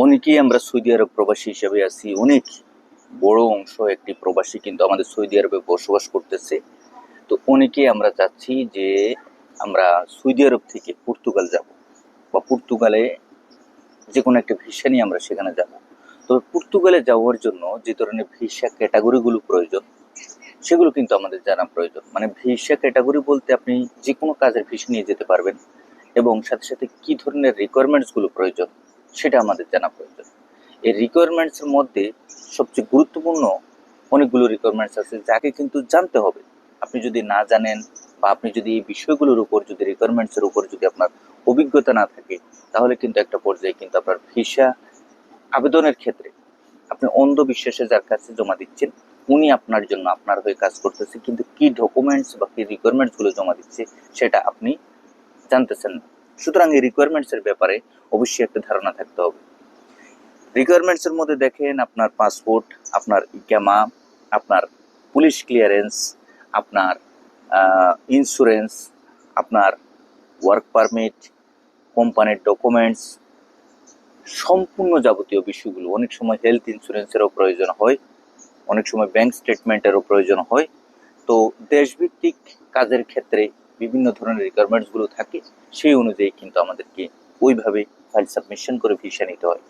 অনেকেই আমরা সৌদি আরব প্রবাসী হিসেবে আছি। অনেক বড় অংশ একটি প্রবাসী কিন্তু আমাদের সৌদি আরবে বসবাস করতেছে। তো অনেকেই আমরা চাচ্ছি যে আমরা সৌদি আরব থেকে পর্তুগাল যাব, বা পর্তুগালে যে কোনো একটা ভিসা নিয়ে আমরা সেখানে যাব। তবে পর্তুগালে যাওয়ার জন্য যে ধরনের ভিসা ক্যাটাগরিগুলো প্রয়োজন সেগুলো কিন্তু আমাদের জানা প্রয়োজন। মানে ভিসা ক্যাটাগরি বলতে আপনি যে কোনো কাজের ভিসা নিয়ে যেতে পারবেন, এবং সাথে সাথে কি ধরনের রিকোয়ারমেন্টসগুলো প্রয়োজন সেটা আমাদের জানা প্রয়োজন। এই রিকোয়ারমেন্টসের মধ্যে সবচেয়ে গুরুত্বপূর্ণ অনেকগুলো রিকোয়ারমেন্টস আছে, যাকে কিন্তু জানতে হবে। আপনি যদি না জানেন, বা আপনি যদি এই বিষয়গুলোর উপর, যদি রিকোয়ারমেন্টসের উপর যদি আপনার অভিজ্ঞতা না থাকে, তাহলে কিন্তু একটা পর্যায়ে কিন্তু আপনার ভিসা আবেদনের ক্ষেত্রে আপনি অন্ধবিশ্বাসে যার কাছে জমা দিচ্ছেন, উনি আপনার জন্য আপনার হয়ে কাজ করতেছে, কিন্তু কি ডকুমেন্টস বা কি রিকোয়ারমেন্টস গুলো জমা দিচ্ছে সেটা আপনি জানতেছেন না। সুতরাং এই রিকোয়ারমেন্টস এর ব্যাপারে অবশ্যই একটা ধারণা থাকতে হবে। রিকোয়ারমেন্টস এর মধ্যে দেখেন আপনার পাসপোর্ট, আপনার ইকামা, আপনার পুলিশ ক্লিয়ারেন্স, আপনার ইন্স্যুরেন্স, আপনার ওয়ার্ক পারমিট, কোম্পানির ডকুমেন্টস, সম্পূর্ণ যাবতীয় বিষয়গুলো। অনেক সময় হেলথ ইন্স্যুরেন্সেরও প্রয়োজন হয়, অনেক সময় ব্যাংক স্টেটমেন্টেরও প্রয়োজন হয়। তো দেশভিত্তিক কাজের ক্ষেত্রে বিভিন্ন ধরনের রিকোয়ারমেন্টসগুলো থাকে, সেই অনুযায়ী কিন্তু আমাদেরকে ওইভাবে ফাইল সাবমিশন করে ভিসা নিতে হয়।